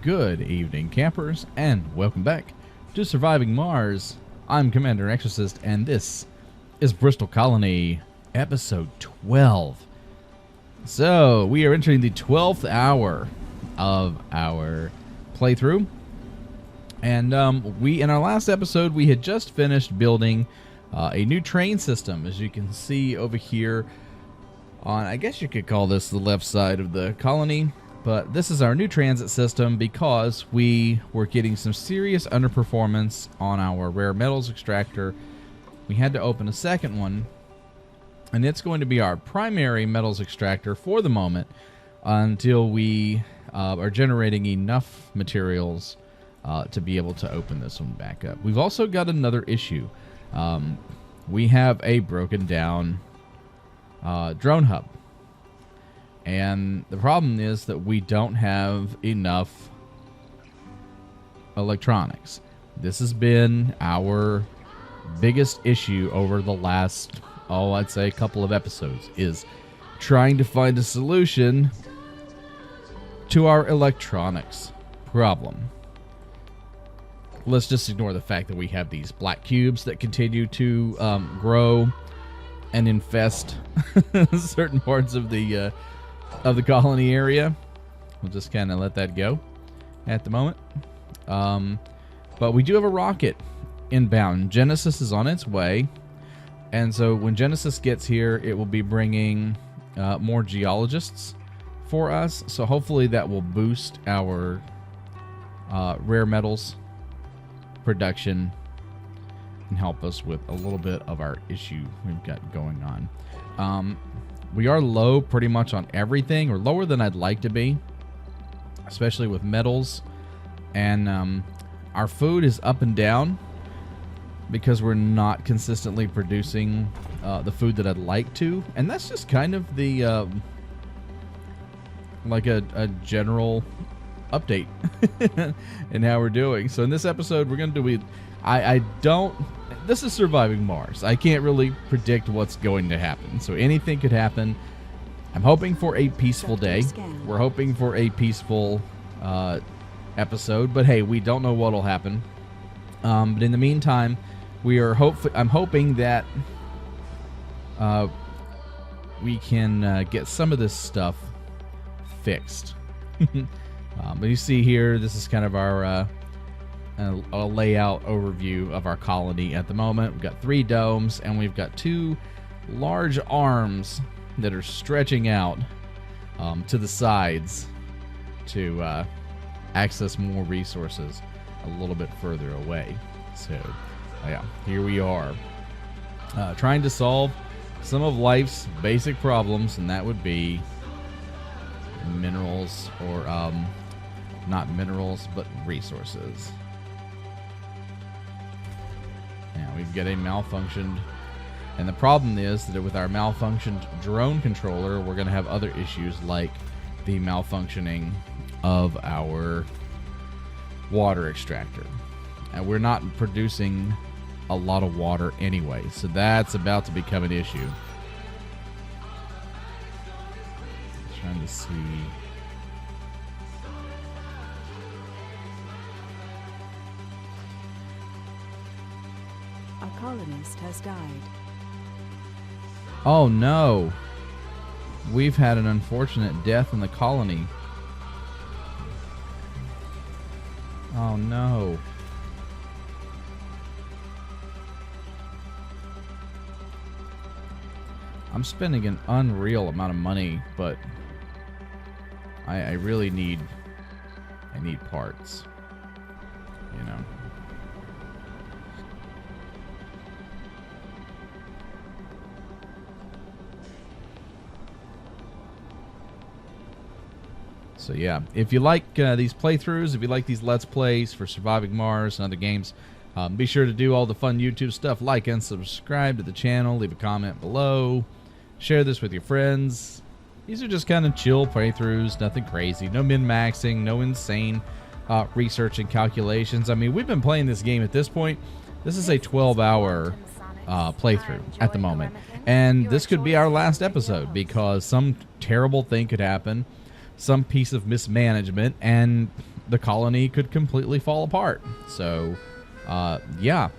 Good evening, campers, and welcome back to Surviving Mars. I'm Commander Exorcist, and this is Bristol Colony, episode 12. So, we are entering the 12th hour of our playthrough. And in our last episode, we had just finished building a new train system, as you can see over here on, I guess you could call this the left side of the colony. But this is our new transit system because we were getting some serious underperformance on our rare metals extractor. We had to open a second one, and it's going to be our primary metals extractor for the moment until we are generating enough materials to be able to open this one back up. We've also got another issue. We have a broken down drone hub. And the problem is that we don't have enough electronics. This has been our biggest issue over the last, I'd say a couple of episodes, is trying to find a solution to our electronics problem. Let's just ignore the fact that we have these black cubes that continue to grow and infest certain parts of the colony area. We'll just kind of let that go at the moment. But we do have a rocket inbound. Genesis is on its way. And so when Genesis gets here, it will be bringing more geologists for us. So hopefully that will boost our rare metals production and help us with a little bit of our issue we've got going on. We are low pretty much on everything, or lower than I'd like to be, especially with metals. And our food is up and down because we're not consistently producing the food that I'd like to. And that's just kind of the, like a general update in how we're doing. So in this episode, we're going to do, this is Surviving Mars. I can't really predict what's going to happen. So anything could happen. I'm hoping for a peaceful day. We're hoping for a peaceful episode. But hey, we don't know what'll happen. But in the meantime, I'm hoping that we can get some of this stuff fixed. But you see here, this is kind of our a layout overview of our colony at the moment. We've got 3 domes, and we've got 2 large arms that are stretching out to the sides to access more resources a little bit further away. So, yeah, here we are trying to solve some of life's basic problems, and that would be minerals, or not minerals, but resources. Now we've got a malfunctioned, and the problem is that with our malfunctioned drone controller, we're going to have other issues like the malfunctioning of our water extractor. And we're not producing a lot of water anyway, so that's about to become an issue. Trying to see. A colonist has died. Oh no. We've had an unfortunate death in the colony. Oh no. I'm spending an unreal amount of money, but I really need parts, you know. So yeah, if you like these playthroughs, if you like these Let's Plays for Surviving Mars and other games, be sure to do all the fun YouTube stuff, like and subscribe to the channel, leave a comment below, share this with your friends. These are just kind of chill playthroughs, nothing crazy, no min-maxing, no insane research and calculations. I mean, we've been playing this game at this point. This is a 12-hour playthrough at the moment, and this could be our last episode because some terrible thing could happen, some piece of mismanagement, and the colony could completely fall apart. So, yeah,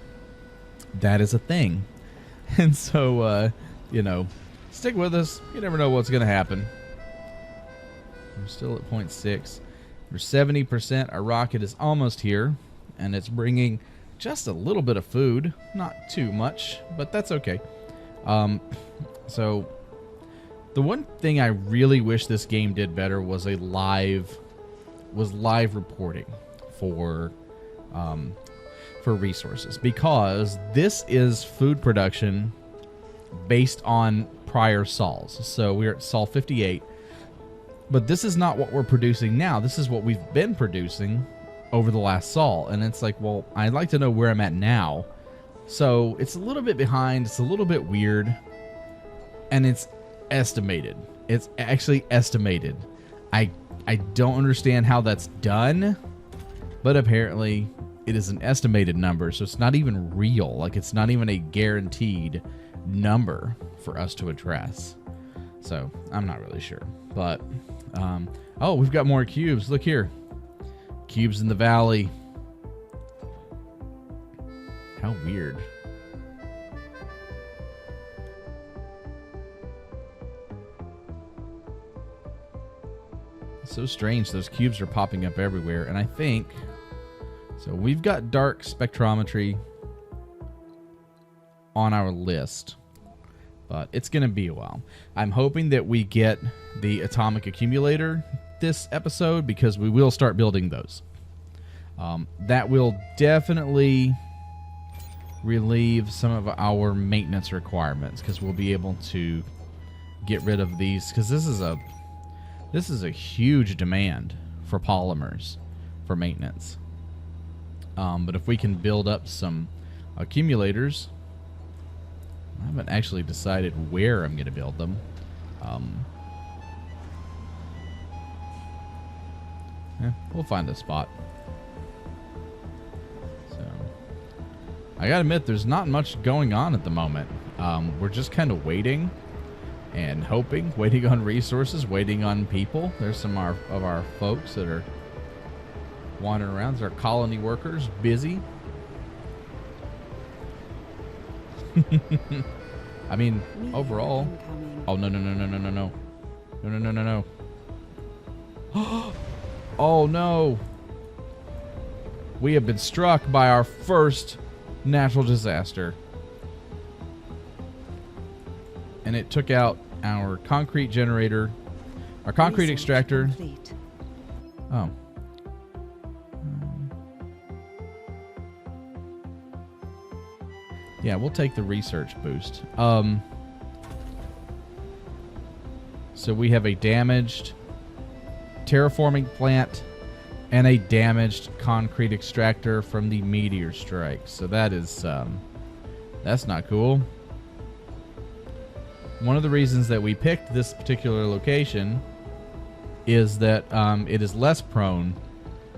that is a thing. And so, stick with us. You never know what's going to happen. We're still at 0.6. We're 70%. Our rocket is almost here, and it's bringing just a little bit of food. Not too much, but that's okay. So the one thing I really wish this game did better was live reporting for resources, because this is food production based on prior sols. So we're at sol 58. But this is not what we're producing now. This is what we've been producing over the last sol. And it's like, well, I'd like to know where I'm at now. So it's a little bit behind. It's a little bit weird. And it's estimated. It's actually estimated. I don't understand how that's done. But apparently it is an estimated number. So it's not even real. Like, it's not even a guaranteed number for us to address. So I'm not really sure. But, oh, we've got more cubes. Look here. Cubes in the valley. How weird. It's so strange. Those cubes are popping up everywhere. And I think, so we've got dark spectrometry on our list. But it's going to be a while. I'm hoping that we get the atomic accumulator this episode, because we will start building those. That will definitely relieve some of our maintenance requirements, because we'll be able to get rid of these, because this is a huge demand for polymers for maintenance. But if we can build up some accumulators, I haven't actually decided where I'm going to build them. We'll find a spot. So, I gotta admit, there's not much going on at the moment. We're just kind of waiting and hoping, waiting on resources, waiting on people. There's some of our folks that are wandering around. There's our colony workers, busy. I mean, overall. Oh, no. No. Oh, no. We have been struck by our first natural disaster. And it took out our concrete generator, our concrete extractor. Oh. Yeah, we'll take the research boost. So we have a damaged terraforming plant and a damaged concrete extractor from the meteor strike. So that is, that's not cool. One of the reasons that we picked this particular location is that it is less prone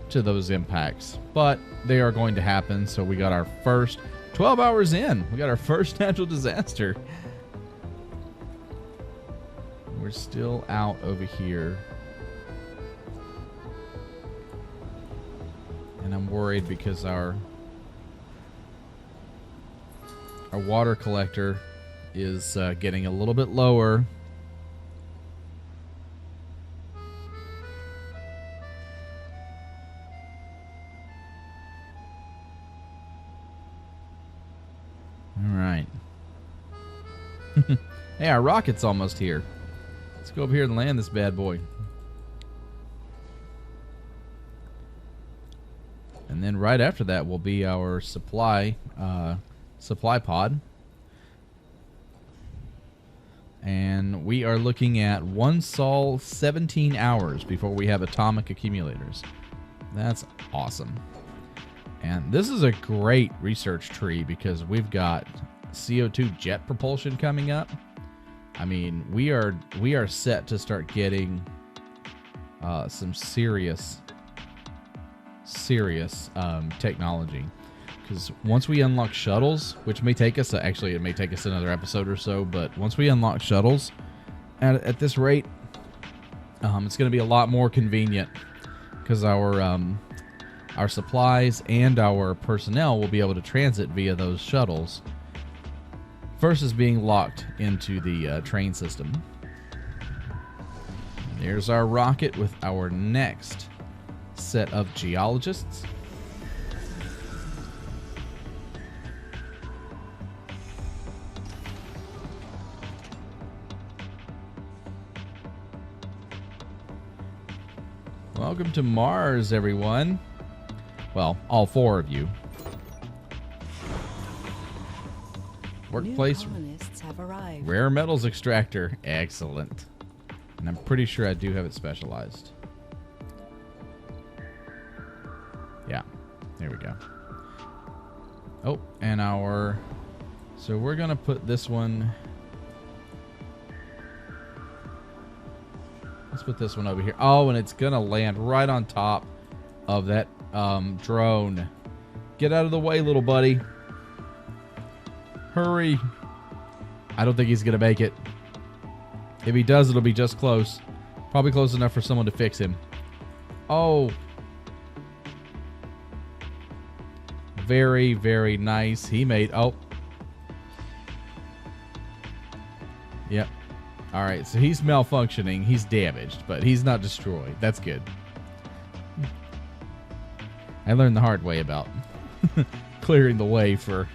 to those impacts, but they are going to happen. So we got our first 12 hours in. We got our first natural disaster. We're still out over here. And I'm worried because our water collector is getting a little bit lower. All right. Hey, our rocket's almost here. Let's go over here and land this bad boy. And then right after that will be our supply pod. And we are looking at 1 sol 17 hours before we have atomic accumulators. That's awesome. And this is a great research tree because we've got CO2 jet propulsion coming up. I mean, we are set to start getting some serious technology, because once we unlock shuttles, which may take us it may take us another episode or so, but once we unlock shuttles at this rate, it's going to be a lot more convenient because our supplies and our personnel will be able to transit via those shuttles versus being locked into the train system. There's our rocket with our next set of geologists. Welcome to Mars, everyone. Well, all 4 of you. Workplace. New colonists have arrived. Rare metals extractor. Excellent. And I'm pretty sure I do have it specialized. Yeah. There we go. Oh, and our... So we're going to put this one... Let's put this one over here. Oh, and it's going to land right on top of that drone. Get out of the way, little buddy. Hurry. I don't think he's going to make it. If he does, it'll be just close. Probably close enough for someone to fix him. Oh. Very, very nice. He made... Oh. Yep. All right, so he's malfunctioning. He's damaged, but he's not destroyed. That's good. I learned the hard way about clearing the way for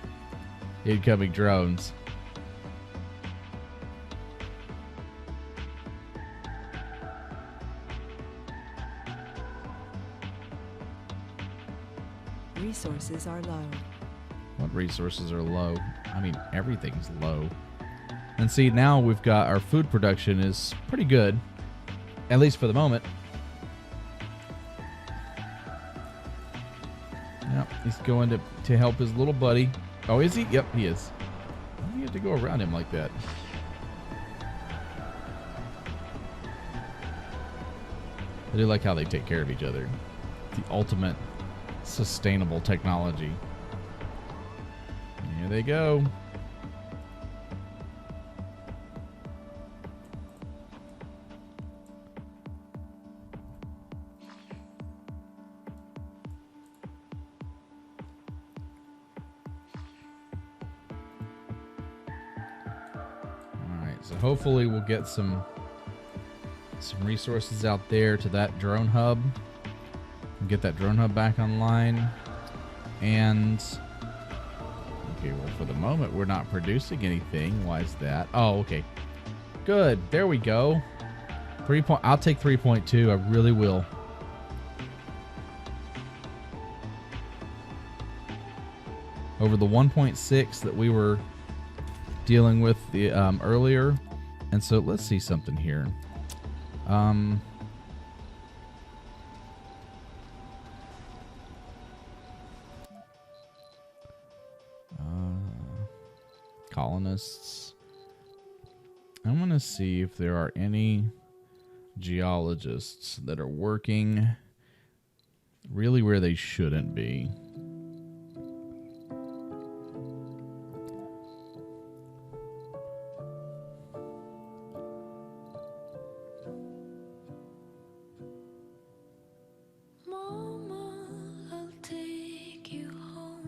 incoming drones. Resources are low. What resources are low? I mean, everything's low. And see, now we've got our food production is pretty good, at least for the moment. Yep, he's going to help his little buddy. Oh, is he? Yep, he is. Why do you have to go around him like that? I do like how they take care of each other. The ultimate sustainable technology. Here they go. So hopefully we'll get some resources out there to that drone hub. And get that drone hub back online. And okay, well, for the moment we're not producing anything. Why is that? Oh, okay. Good. There we go. I'll take 3.2. I really will. Over the 1.6 that we were dealing with the earlier. And so let's see something here. Colonists. I want to see if there are any geologists that are working really where they shouldn't be.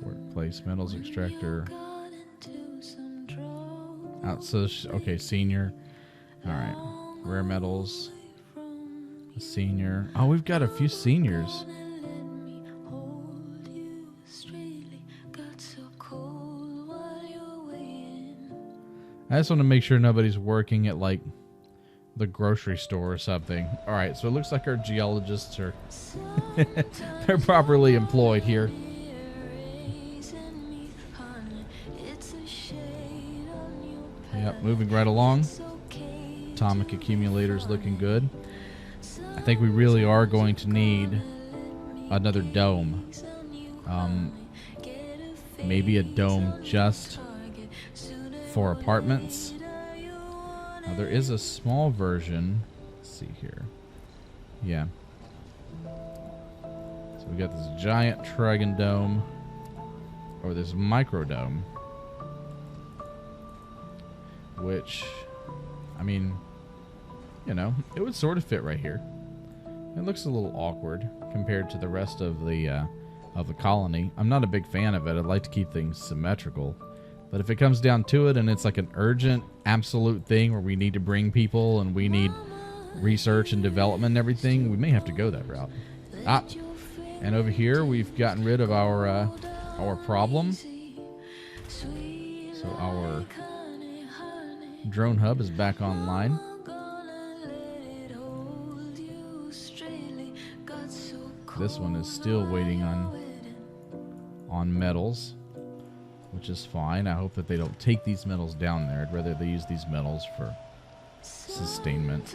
Workplace metals extractor. Out, so okay, senior. All right, rare metals. Senior. Oh, we've got a few seniors. I just want to make sure nobody's working at like the grocery store or something. All right, so it looks like our geologists are they're properly employed here. Yep, moving right along. Atomic accumulators looking good. I think we really are going to need another dome. Maybe a dome just for apartments. Now, there is a small version. Let's see here. Yeah. So we got this giant Trigon dome, or this micro dome, which, I mean, you know, it would sort of fit right here. It looks a little awkward compared to the rest of the colony. I'm not a big fan of it. I'd like to keep things symmetrical. But if it comes down to it and it's like an urgent, absolute thing where we need to bring people and we need research and development and everything, we may have to go that route. And over here we've gotten rid of our problem. So our drone hub is back online. This one is still waiting on metals, which is fine. I hope that they don't take these metals down there. I'd rather they use these metals for sustainment.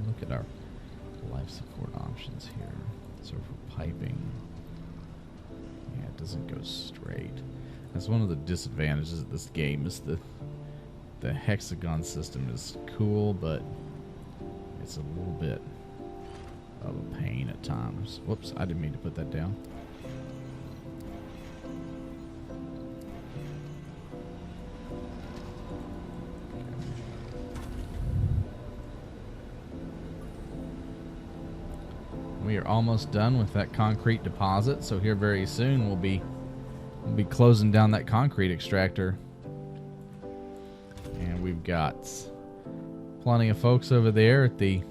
Look at our life support options here. So for piping, yeah, it doesn't go straight. That's one of the disadvantages of this game, is the hexagon system is cool, but it's a little bit of a pain at times. Whoops, I didn't mean to put that down. We are almost done with that concrete deposit, so here very soon we'll be closing down that concrete extractor. And we've got plenty of folks over there at the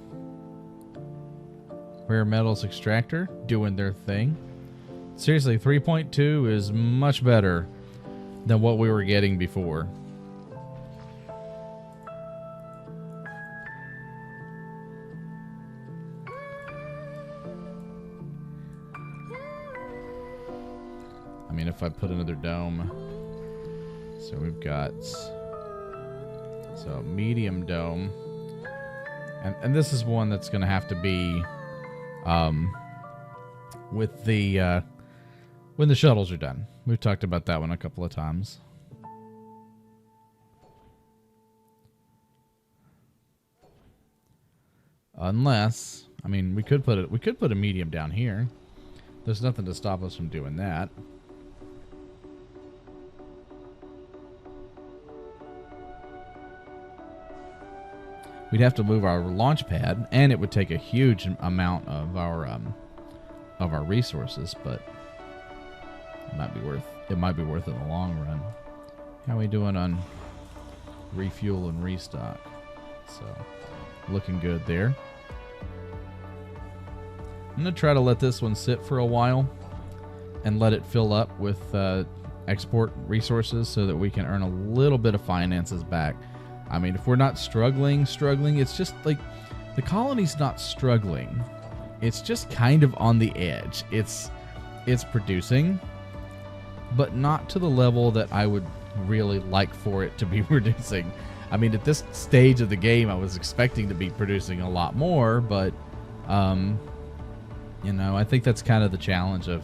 rare metals extractor doing their thing. Seriously, 3.2 is much better than what we were getting before. I mean, if I put another dome, so we've got medium dome, and this is one that's going to have to be with the when the shuttles are done. We've talked about that one a couple of times. Unless, I mean, we could put a medium down here. There's nothing to stop us from doing that. We'd have to move our launch pad, and it would take a huge amount of our resources, but it might be worth it in the long run. How are we doing on refuel and restock? So, looking good there. I'm gonna try to let this one sit for a while and let it fill up with export resources so that we can earn a little bit of finances back. I mean, if we're not struggling, it's just like the colony's not struggling. It's just kind of on the edge. It's producing, but not to the level that I would really like for it to be producing. I mean, at this stage of the game, I was expecting to be producing a lot more, but you know, I think that's kind of the challenge of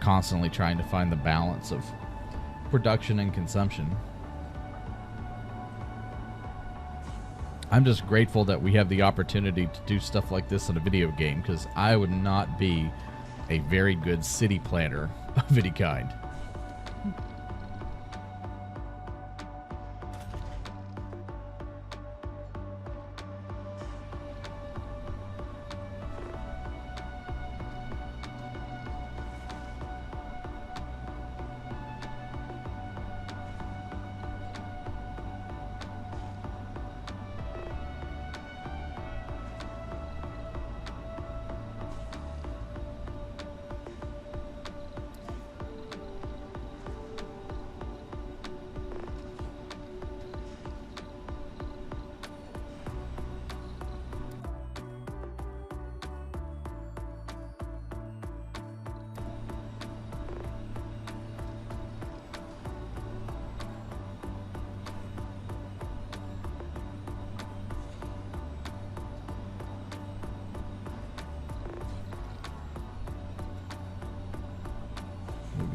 constantly trying to find the balance of production and consumption. I'm just grateful that we have the opportunity to do stuff like this in a video game, because I would not be a very good city planner of any kind.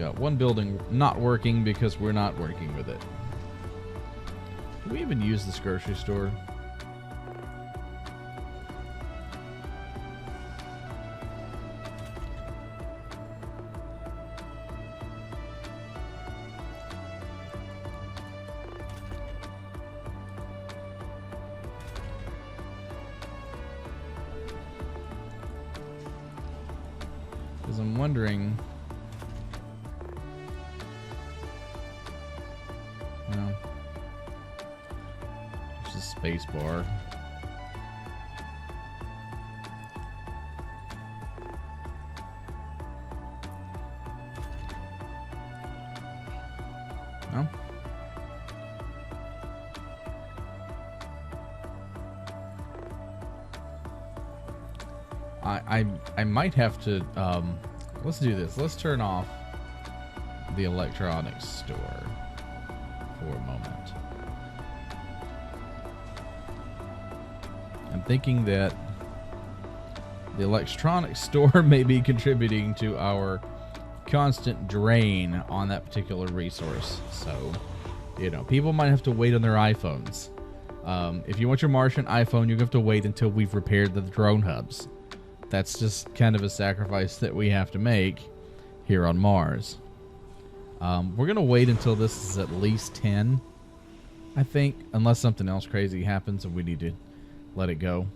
Got one building not working because we're not working with it. Do we even use this grocery store? Because I'm wondering... No. It's a space bar. No? I might have to, let's do this. Let's turn off the electronics store for a moment. I'm thinking that the electronics store may be contributing to our constant drain on that particular resource. So, you know, people might have to wait on their iPhones. If you want your Martian iPhone, you have to wait until we've repaired the drone hubs. That's just kind of a sacrifice that we have to make here on Mars. We're going to wait until this is at least 10, I think, unless something else crazy happens and we need to let it go.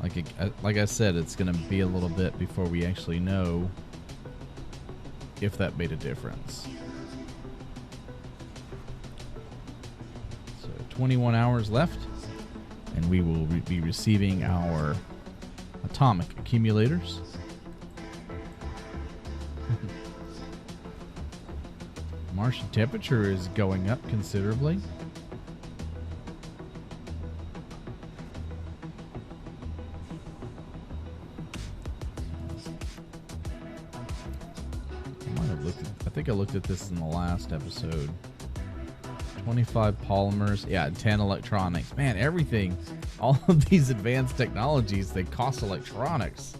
Okay. Like I said, it's going to be a little bit before we actually know if that made a difference. So 21 hours left, and we will be receiving our atomic accumulators. Martian temperature is going up considerably. I think I looked at this in the last episode. 25 polymers, yeah, 10 electronics. Man, everything, all of these advanced technologies, they cost electronics.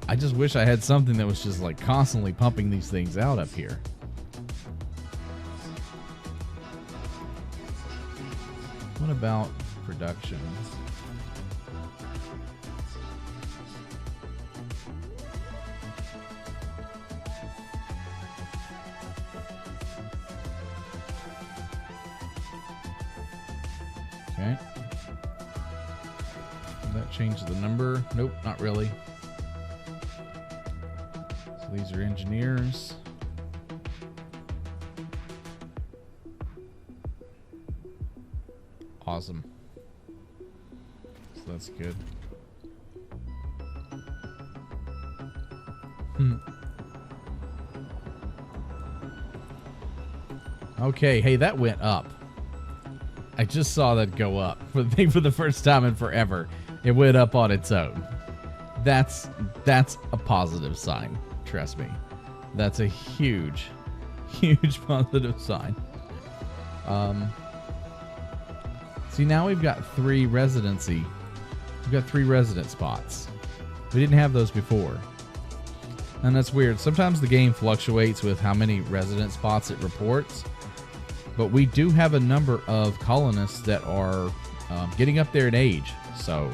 I just wish I had something that was just like constantly pumping these things out up here. What about production? Okay. Did that change the number? Nope, not really. So these are engineers. Awesome. So that's good. Okay, hey, that went up. I just saw that go up for the first time in forever. It went up on its own. That's a positive sign. Trust me. That's a huge, huge positive sign. See, now we've got 3 residency. We've got 3 resident spots. We didn't have those before. And that's weird. Sometimes the game fluctuates with how many resident spots it reports. But we do have a number of colonists that are getting up there in age. So,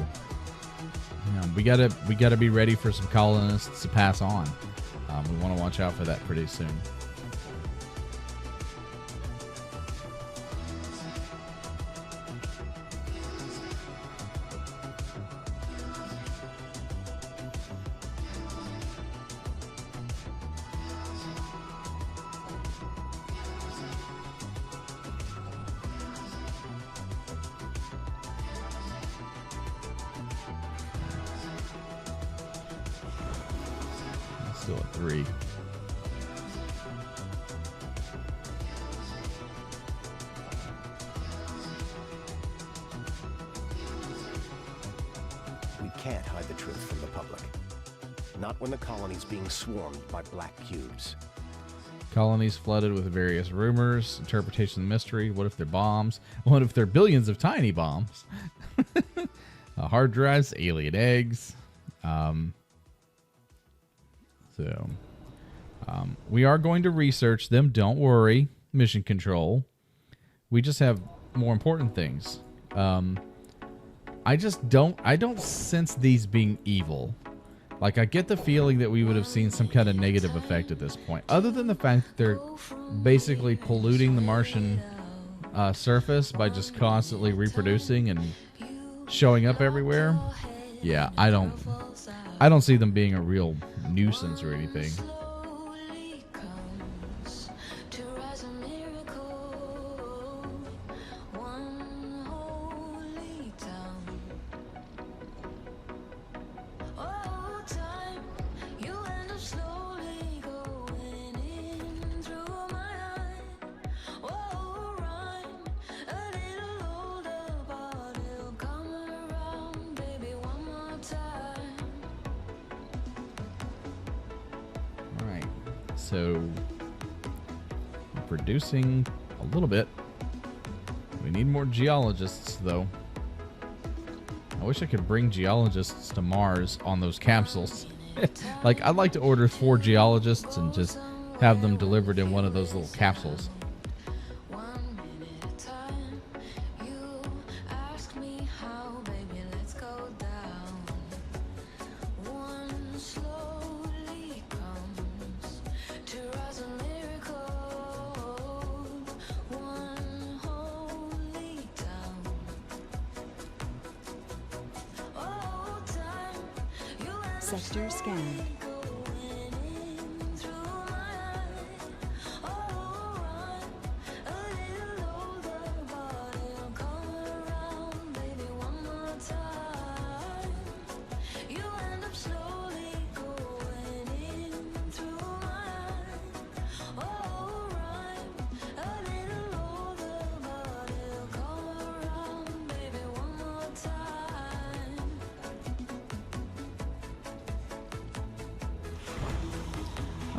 you know, we gotta be ready for some colonists to pass on. We want to watch out for that pretty soon. Still at 3. We can't hide the truth from the public. Not when the colony's being swarmed by black cubes. Colonies flooded with various rumors, interpretation of the mystery. What if they're bombs? What if they're billions of tiny bombs? Hard drives, alien eggs. We are going to research them. Don't worry, Mission Control. We just have more important things. I don't sense these being evil. Like, I get the feeling that we would have seen some kind of negative effect at this point. Other than the fact that they're basically polluting the Martian surface by just constantly reproducing and showing up everywhere. Yeah, I don't see them being a real nuisance or anything. So, we're producing a little bit. We need more geologists, though. I wish I could bring geologists to Mars on those capsules. Like, I'd like to order 4 geologists and just have them delivered in one of those little capsules. Sector scanned.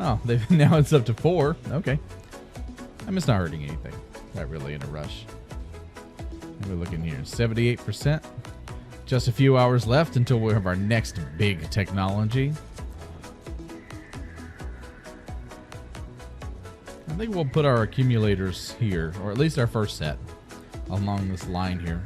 Oh, now it's up to 4. Okay. I'm just not hurting anything. Not really in a rush. We're looking here. 78%. Just a few hours left until we have our next big technology. I think we'll put our accumulators here, or at least our first set, along this line here.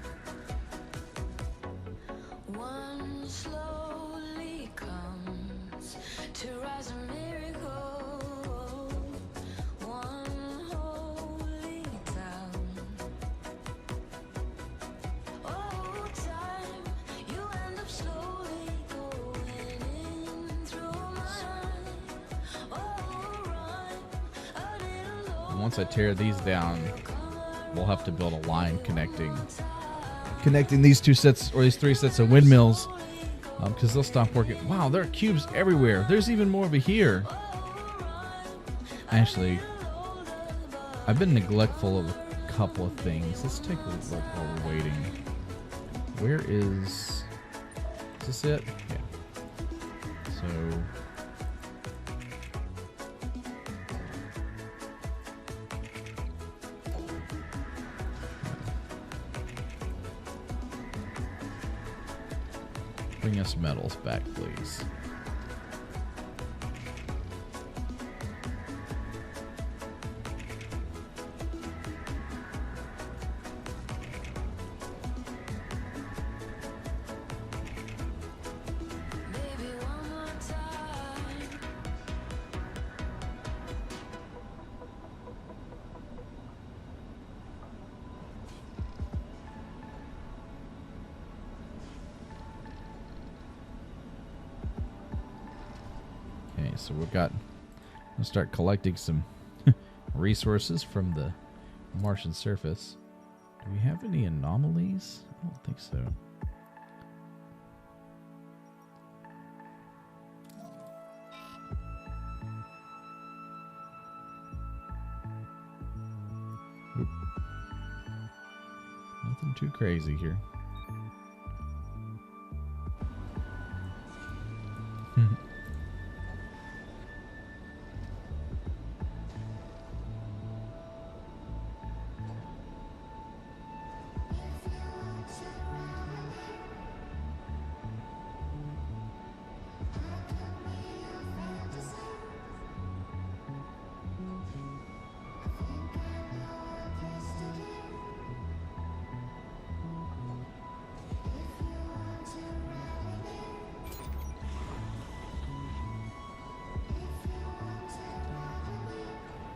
Once I tear these down, we'll have to build a line connecting these 2 sets, or these 3 sets of windmills, because they'll stop working. Wow, there are cubes everywhere. There's even more over here. Actually, I've been neglectful of a couple of things. Let's take a look while we're waiting. Where is this it? Yeah. So bring us metals back, please. So we'll start collecting some resources from the Martian surface. Do we have any anomalies? I don't think so. too crazy here.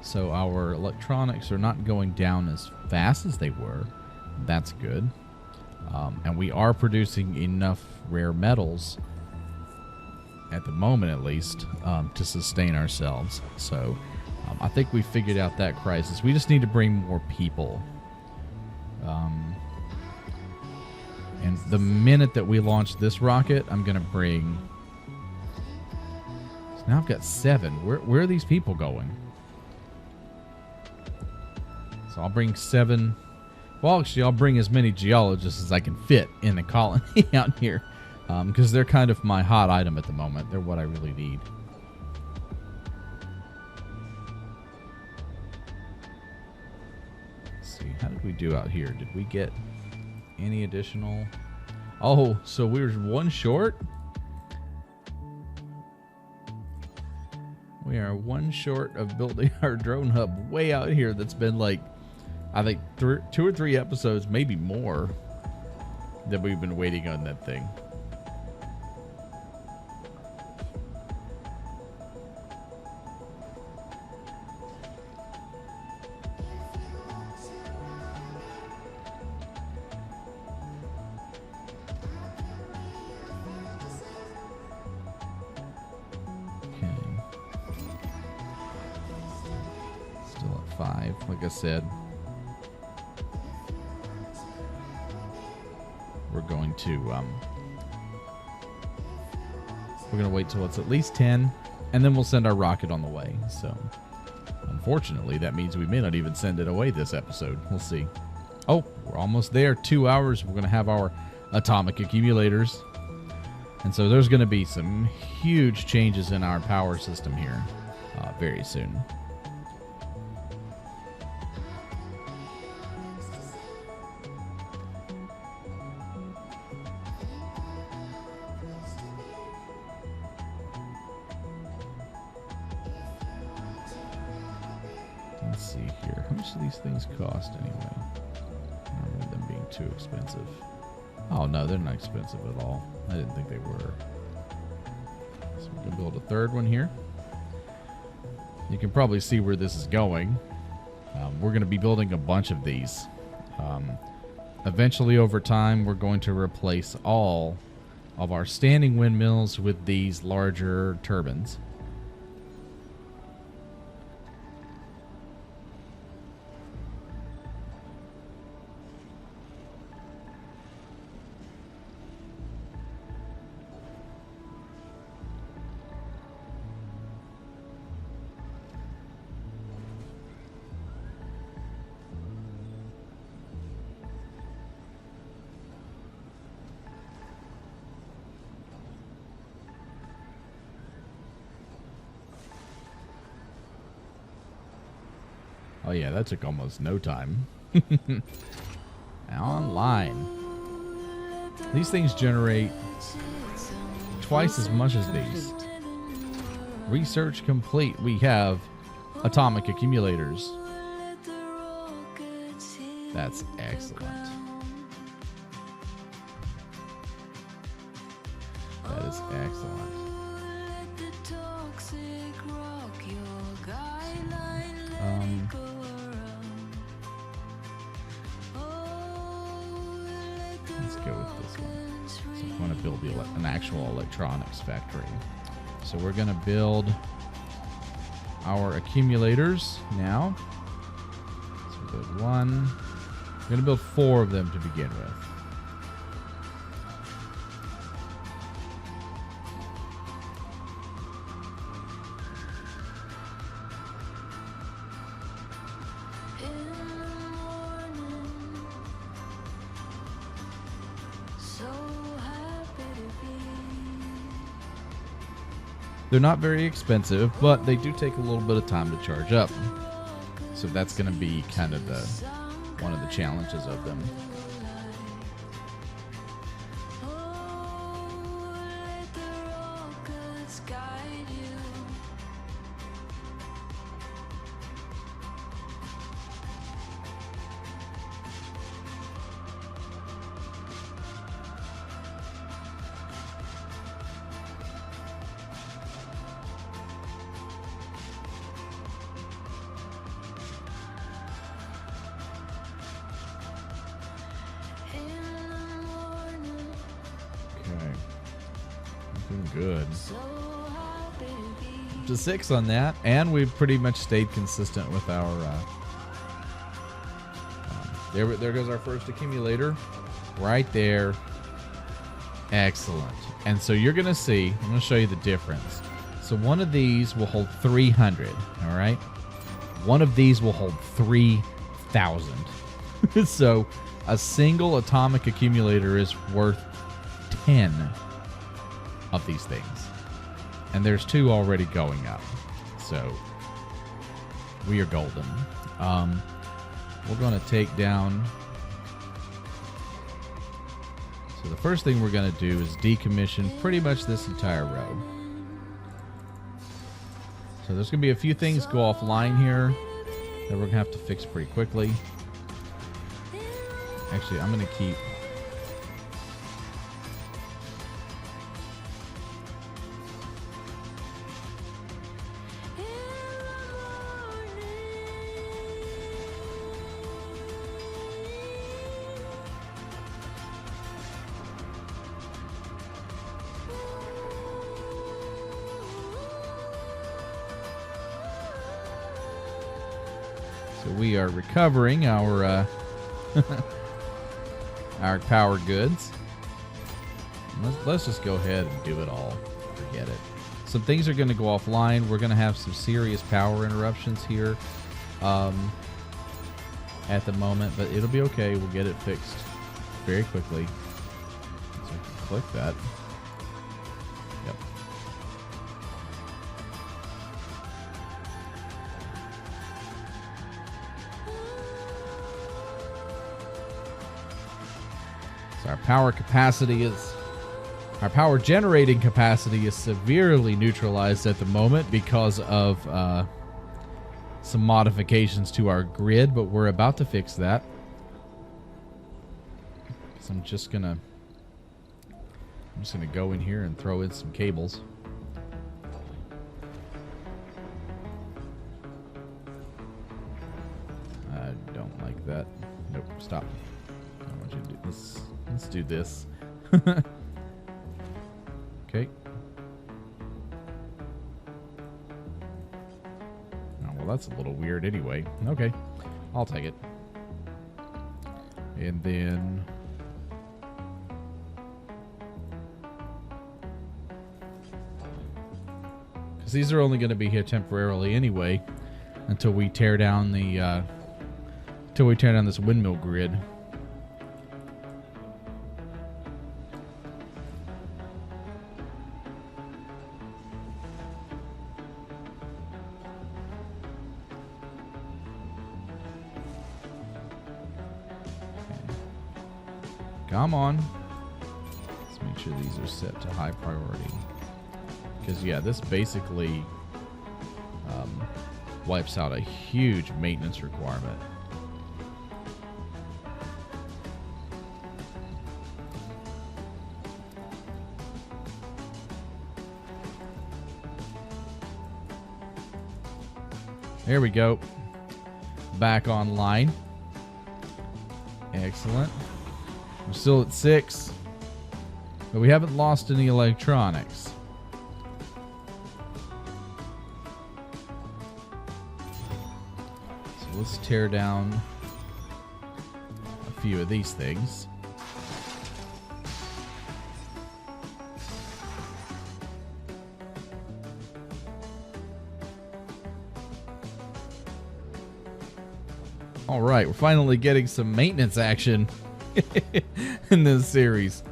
So our electronics are not going down as fast as they were. That's good. And we are producing enough rare metals, at the moment at least, to sustain ourselves. So I think we figured out that crisis. We just need to bring more people. And the minute that we launch this rocket, I'm going to bring... So now I've got 7. Where are these people going? So I'll bring 7. Well, actually, I'll bring as many geologists as I can fit in the colony out here. Because they're kind of my hot item at the moment. They're what I really need. Let's see. How did we do out here? Did we get any additional... Oh, so we were 1 short? We are 1 short of building our drone hub way out here that's been like, I think 2 or 3 episodes, maybe more, that we've been waiting on that thing. Still at 5, like I said. We're going to wait till it's at least 10, and then we'll send our rocket on the way. So, unfortunately, that means we may not even send it away this episode. We'll see. Oh, we're almost there. 2 hours. We're going to have our atomic accumulators. And so there's going to be some huge changes in our power system here very soon. Let's see here. How much do these things cost anyway? I don't remember them being too expensive. Oh, no, they're not expensive at all. I didn't think they were. So we can build a 3rd one here. You can probably see where this is going. We're going to be building a bunch of these. Eventually, over time, we're going to replace all of our standing windmills with these larger turbines. Oh yeah, that took almost no time. Online. These things generate twice as much as these. Research complete. We have atomic accumulators. That's excellent. That is excellent. Let's go with this one. So I'm going to build an actual electronics factory. So we're going to build our accumulators now. So we build 1. We're going to build 4 of them to begin with. They're not very expensive, but they do take a little bit of time to charge up. So that's going to be kind of one of the challenges of them. Good. To 6 on that, and we've pretty much stayed consistent with our. There goes our first accumulator, right there. Excellent. And so you're gonna see. I'm gonna show you the difference. So one of these will hold 300. All right. One of these will hold 3,000. So a single atomic accumulator is worth 10 of these things, and there's 2 already going up, so we are golden. We're going to take down, so the first thing we're going to do is decommission pretty much this entire row. So there's going to be a few things go offline here that we're going to have to fix pretty quickly. Actually, I'm going to keep we are recovering our our power goods. Let's just go ahead and do it all. Forget it. Some things are going to go offline. We're going to have some serious power interruptions here at the moment, but it'll be okay. We'll get it fixed very quickly. So I can click that. Yep. So our power generating capacity is severely neutralized at the moment because of some modifications to our grid, but we're about to fix that. So I'm just gonna go in here and throw in some cables. I don't like that. Nope, stop. I want you to do this. Let's do this. Okay. Oh, well, that's a little weird anyway. Okay. I'll take it. And then because these are only going to be here temporarily anyway until we tear down the this windmill grid. Come on. Let's make sure these are set to high priority. Because, yeah, this basically wipes out a huge maintenance requirement. There we go. Back online. Excellent. We're still at 6, but we haven't lost any electronics. So let's tear down a few of these things. All right, we're finally getting some maintenance action in this series.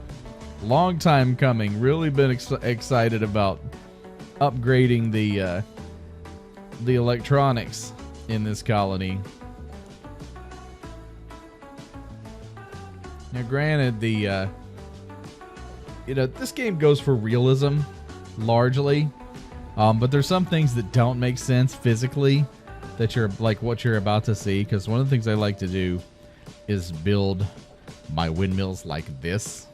Long time coming. Really been excited about upgrading the electronics in this colony. Now, granted, this game goes for realism largely, but there's some things that don't make sense physically that you're like what you're about to see. Because one of the things I like to do is build my windmills like this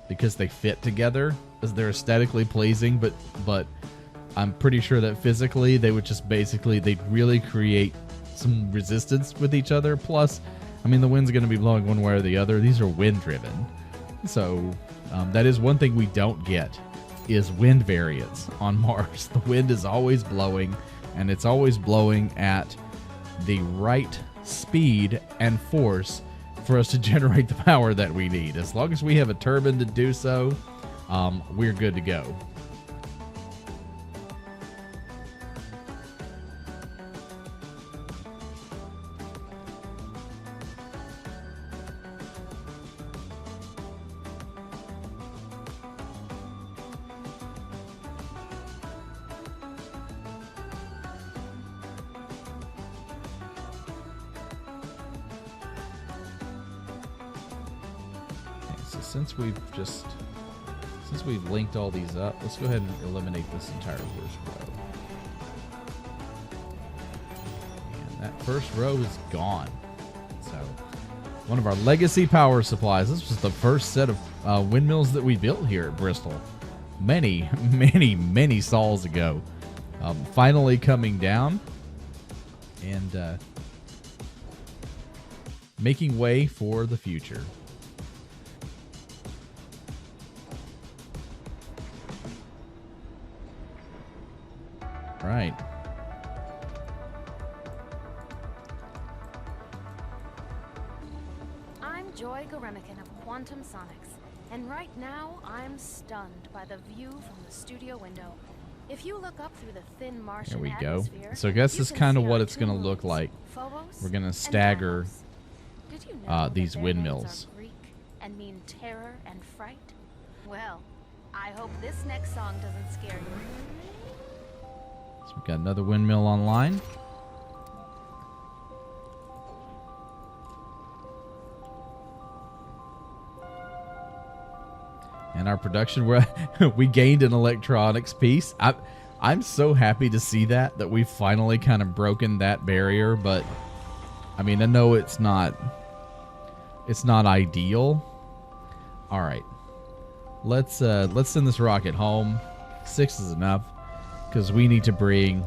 because they fit together, as they're aesthetically pleasing. But I'm pretty sure that physically they would just they'd really create some resistance with each other. Plus, I mean, the wind's going to be blowing one way or the other. These are wind driven. So that is one thing we don't get is wind variance on Mars. The wind is always blowing, and it's always blowing at the right speed and force for us to generate the power that we need. As long as we have a turbine to do so, we're good to go. Since we've linked all these up, let's go ahead and eliminate this entire first row. And that first row is gone. So, one of our legacy power supplies. This was the first set of windmills that we built here at Bristol. Many, many, many sols ago. Finally coming down and making way for the future. Right. I'm Joy Goremican of Quantum Sonics, and right now I'm stunned by the view from the studio window. If you look up through the thin Martian there we go. atmosphere, So I guess you this is can kind of see what our it's going to two look moons, like. Phobos We're going to and stagger Deimos. Did you know that these their windmills. names are Greek and mean terror and fright? Well, I hope this next song doesn't scare you. So we've got another windmill online. And our production, we gained an electronics piece. I'm so happy to see that we've finally kind of broken that barrier. But I mean, I know it's not ideal. All right, let's send this rocket home. 6 is enough because we need to bring.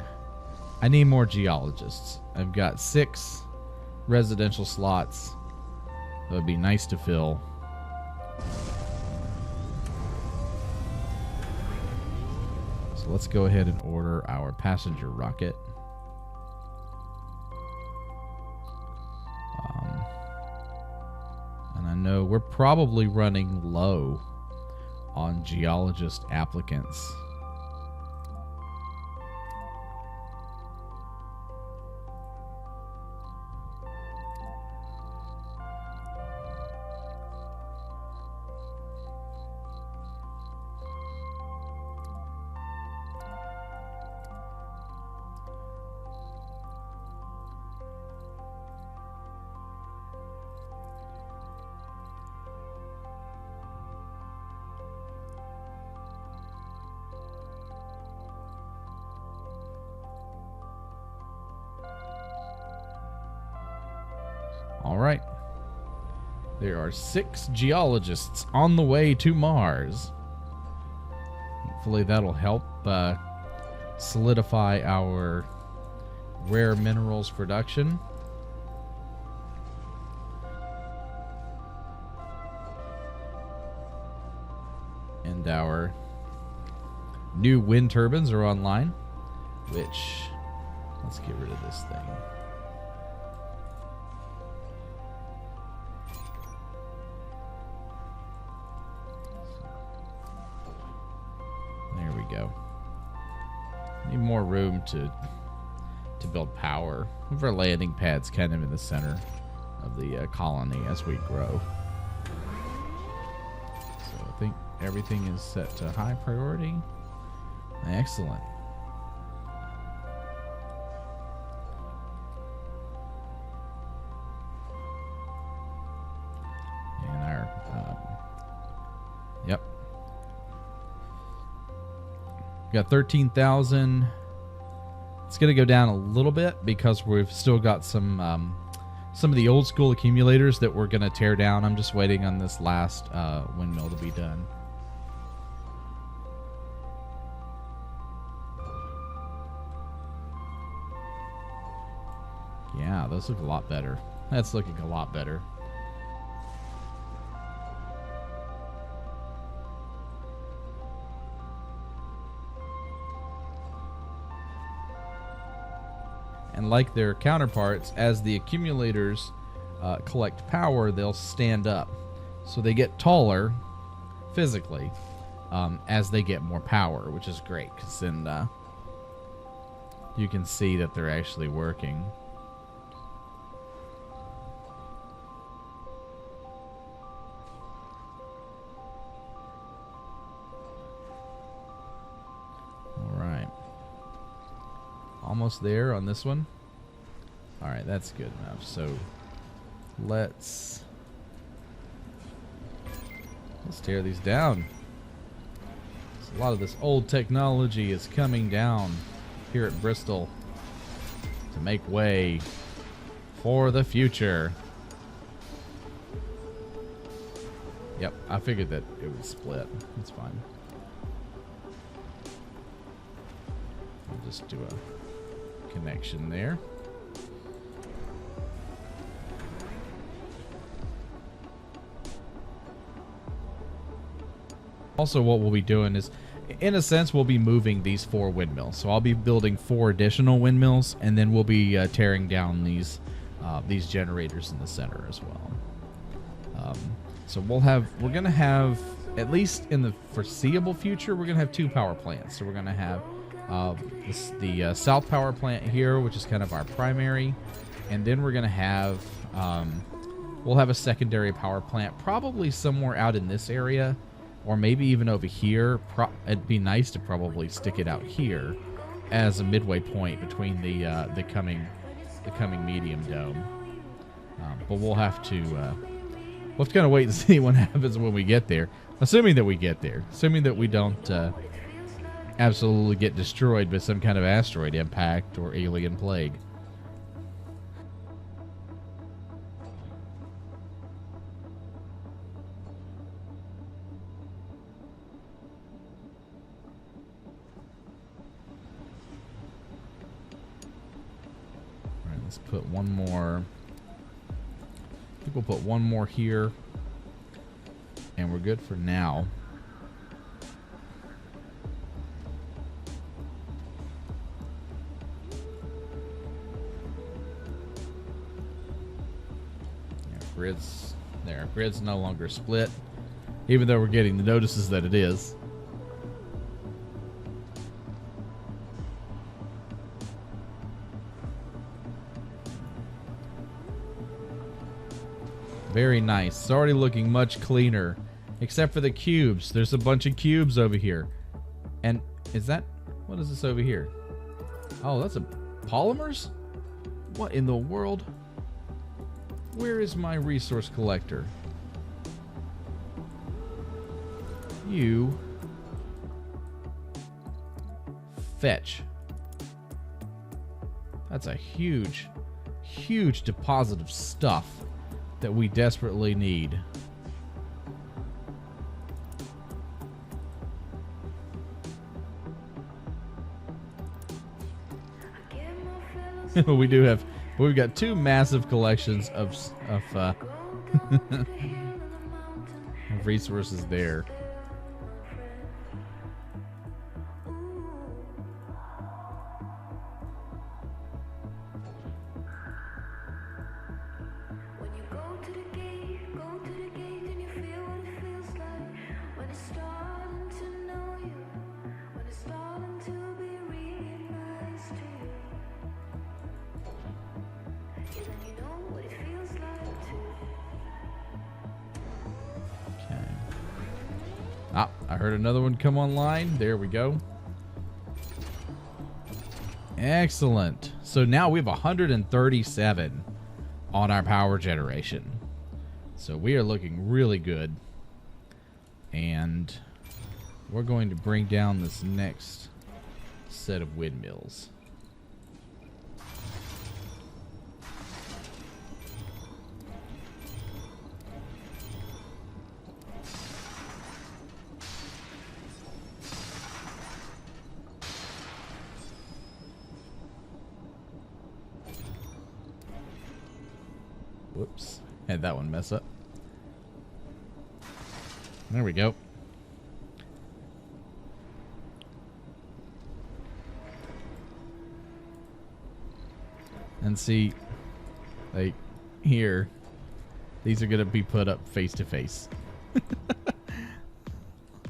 I need more geologists. I've got 6 residential slots. That would be nice to fill. Let's go ahead and order our passenger rocket. And I know we're probably running low on geologist applicants. All right. There are 6 geologists on the way to Mars. Hopefully that'll help solidify our rare minerals production. And our new wind turbines are online, which, let's get rid of this thing. There we go. Need more room to build power. Move our landing pads kind of in the center of the colony as we grow. So I think everything is set to high priority. Excellent. Yep. Got 13,000. It's going to go down a little bit because we've still got some of the old school accumulators that we're going to tear down. I'm just waiting on this last windmill to be done. Yeah, those look a lot better. That's looking a lot better. And like their counterparts, as the accumulators collect power, they'll stand up. So they get taller physically as they get more power, which is great because then you can see that they're actually working. Almost there on this one. Alright, that's good enough. So let's tear these down. So a lot of this old technology is coming down here at Bristol to make way for the future. Yep, I figured that it would split. That's fine. I'll just do a connection there. Also, what we'll be doing is, in a sense, we'll be moving these 4 windmills. So I'll be building 4 additional windmills, and then we'll be tearing down these generators in the center as well. So we're gonna have, at least in the foreseeable future, we're gonna have 2 power plants. So we're gonna have the south power plant here, which is kind of our primary, and then we're gonna have we'll have a secondary power plant probably somewhere out in this area, or maybe even over here. It'd be nice to probably stick it out here as a midway point between the coming medium dome. But we'll have to kind of wait and see what happens when we get there, assuming that we get there, assuming that we don't absolutely get destroyed by some kind of asteroid impact or alien plague. All right, let's put one more. I think we'll put one more here, and we're good for now. Grid's no longer split, even though we're getting the notices that it is. Very nice. It's already looking much cleaner, except for the cubes. There's a bunch of cubes over here. And what is this over here? Oh, that's polymers? What in the world? Where is my resource collector? You fetch. That's a huge, huge deposit of stuff that we desperately need. We've got 2 massive collections of resources there. I heard another one come online. There we go. Excellent. So now we have 137 on our power generation. So we are looking really good. And we're going to bring down this next set of windmills. Whoops. Had that one mess up. There we go. And see, like, here, these are going to be put up face to face.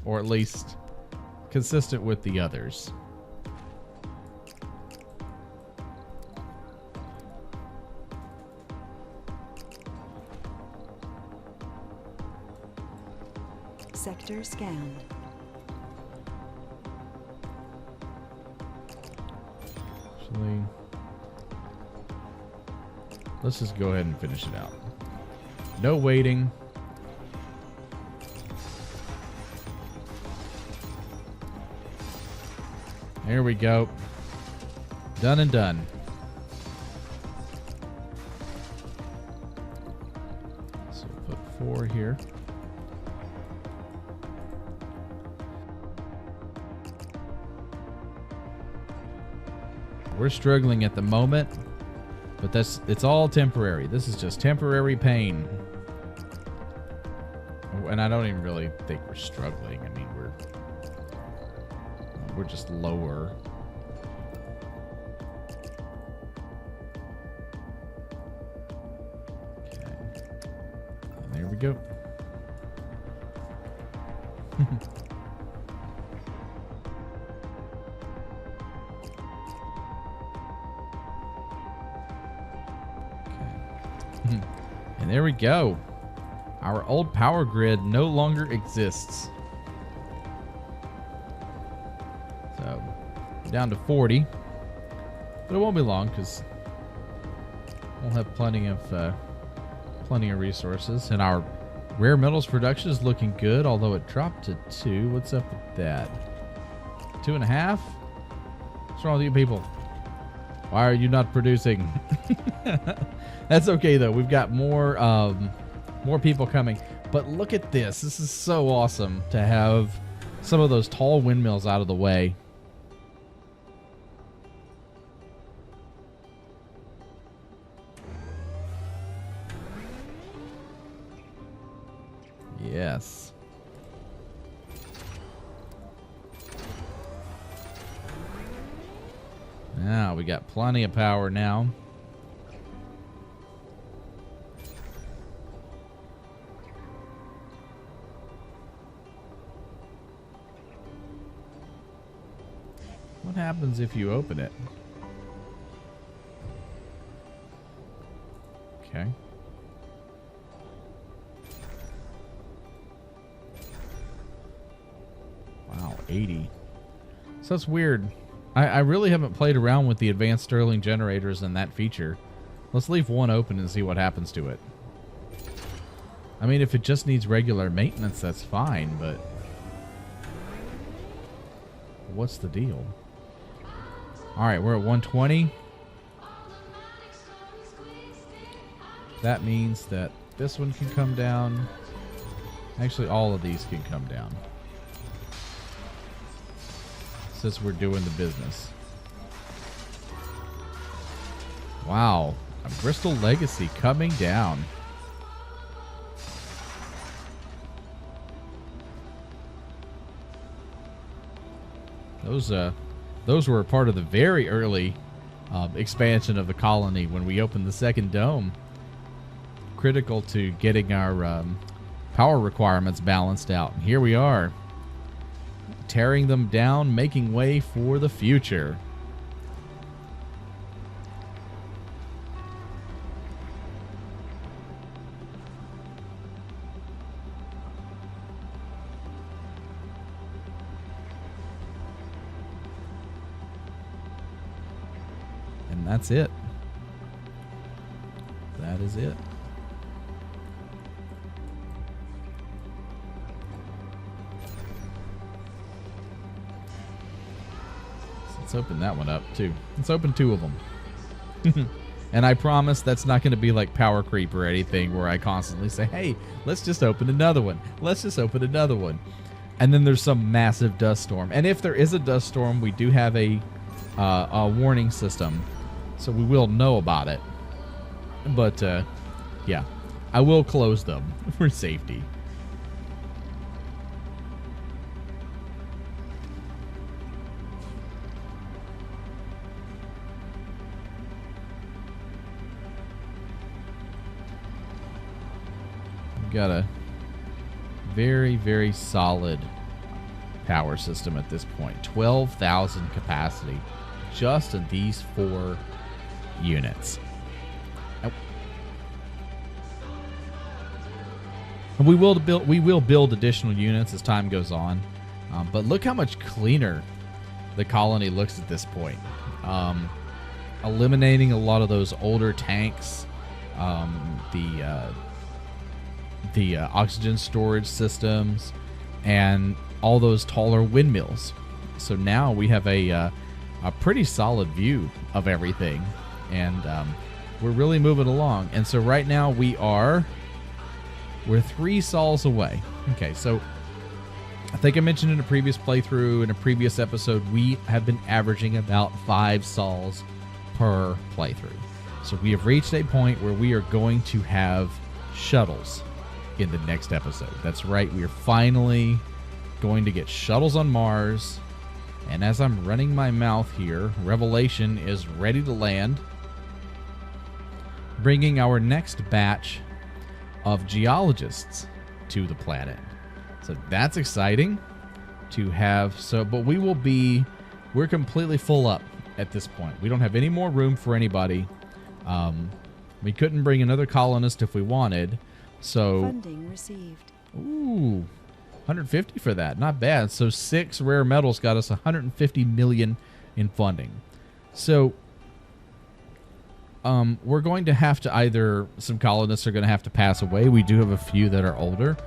Or at least consistent with the others. Sector scanned. Actually, let's just go ahead and finish it out. No waiting. There we go. Done and done. So we'll put 4 here. We're struggling at the moment, but it's all temporary. This is just temporary pain. And I don't even really think we're struggling. I mean, we're just lower. Okay. And there we go. And there we go. Our old power grid no longer exists. So, down to 40. But it won't be long because we'll have plenty of resources. And our rare metals production is looking good, although it dropped to 2. What's up with that? 2.5? What's wrong with you people? Why are you not producing? That's okay though. We've got more people coming. But look at this. This is so awesome to have some of those tall windmills out of the way. Yes. Now we got plenty of power now. What happens if you open it? Okay. Wow, 80. So that's weird. I really haven't played around with the advanced Stirling generators and that feature. Let's leave one open and see what happens to it. I mean, if it just needs regular maintenance, that's fine, but what's the deal? Alright, we're at 120. That means that this one can come down. Actually, all of these can come down, since we're doing the business. Wow. A Bristol Legacy coming down. Those were a part of the very early expansion of the colony when we opened the second dome. Critical to getting our power requirements balanced out. And here we are, tearing them down, making way for the future. And that's it. That is it. Let's open that one up, too. Let's open 2 of them. And I promise that's not going to be like power creep or anything where I constantly say, hey, let's just open another one. Let's just open another one. And then there's some massive dust storm. And if there is a dust storm, we do have a warning system, so we will know about it. But, yeah, I will close them for safety. Got a very, very solid power system at this point. 12,000 capacity just in these 4 units. Oh. And we will build additional units as time goes on. But look how much cleaner the colony looks at this point. Eliminating a lot of those older tanks, the oxygen storage systems, and all those taller windmills. So now we have a pretty solid view of everything, and we're really moving along. And so right now we're 3 sols away. Okay, so I think I mentioned in a previous playthrough, in a previous episode, we have been averaging about 5 sols per playthrough. So we have reached a point where we are going to have shuttles in the next episode. That's right, we are finally going to get shuttles on Mars. And as I'm running my mouth here, Revelation is ready to land, bringing our next batch of geologists to the planet. So that's exciting to have. But we're completely full up at this point. We don't have any more room for anybody. We couldn't bring another colonist if we wanted. So Funding received. Ooh, 150 for that. Not bad. So 6 rare metals got us 150 million in funding. So we're going to have to either, some colonists are going to have to pass away. We do have a few that are older,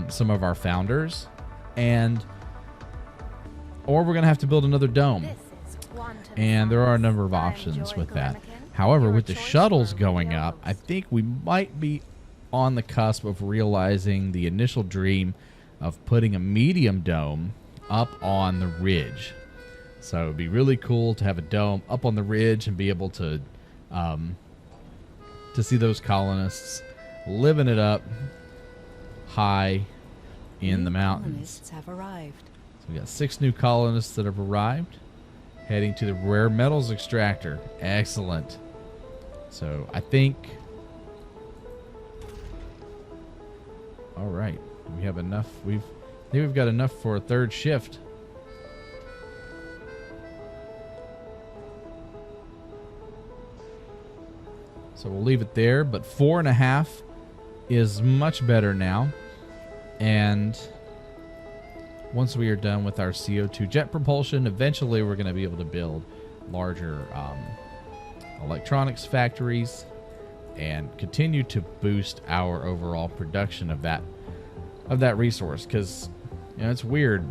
some of our founders, or we're going to have to build another dome. And there are a number of options with that. However, with the shuttles going up, I think we might be on the cusp of realizing the initial dream of putting a medium dome up on the ridge. So it'd be really cool to have a dome up on the ridge and be able to see those colonists living it up high in the mountains. Colonists have arrived. So we got 6 new colonists that have arrived, heading to the rare metals extractor. Excellent. So I think, all right, we have enough. I think we've got enough for a 3rd shift. So we'll leave it there, but 4.5 is much better now. And once we are done with our CO2 jet propulsion, eventually we're going to be able to build larger electronics factories and continue to boost our overall production of that resource. Because, you know, it's weird.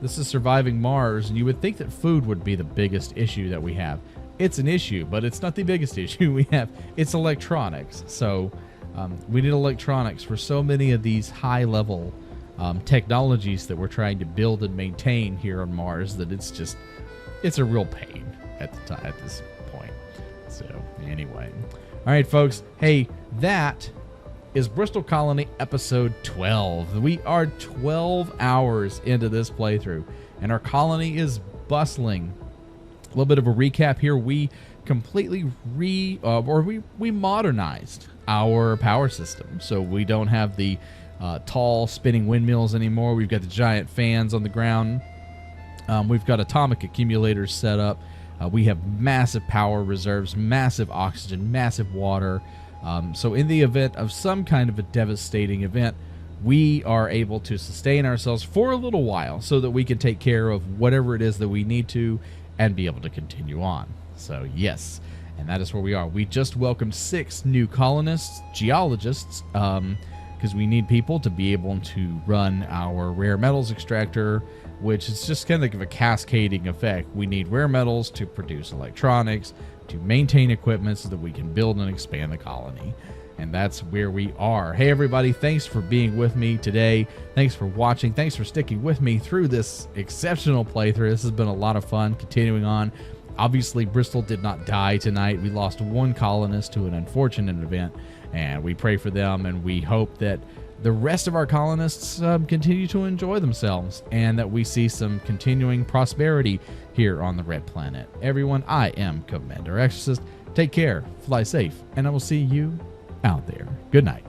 This is surviving Mars, and you would think that food would be the biggest issue that we have. It's an issue, but it's not the biggest issue we have. It's electronics. So we need electronics for so many of these high-level technologies that we're trying to build and maintain here on Mars that it's a real pain at this point. So anyway, all right, folks. Hey, that is Bristol Colony episode 12. We are 12 hours into this playthrough, and our colony is bustling. A little bit of a recap here. We completely we modernized our power system, so we don't have the tall spinning windmills anymore. We've got the giant fans on the ground. We've got atomic accumulators set up. We have massive power reserves, massive oxygen, massive water. So in the event of some kind of a devastating event, we are able to sustain ourselves for a little while so that we can take care of whatever it is that we need to and be able to continue on. So yes, and that is where we are. We just welcomed 6 new colonists, geologists, because we need people to be able to run our rare metals extractor, which is just kind of like a cascading effect. We need rare metals to produce electronics, to maintain equipment so that we can build and expand the colony. And that's where we are. Hey, everybody, thanks for being with me today. Thanks for watching. Thanks for sticking with me through this exceptional playthrough. This has been a lot of fun continuing on. Obviously, Bristol did not die tonight. We lost one colonist to an unfortunate event, and we pray for them, and we hope that the rest of our colonists continue to enjoy themselves and that we see some continuing prosperity here on the Red Planet. Everyone, I am Commander Exorcist. Take care, fly safe, and I will see you out there. Good night.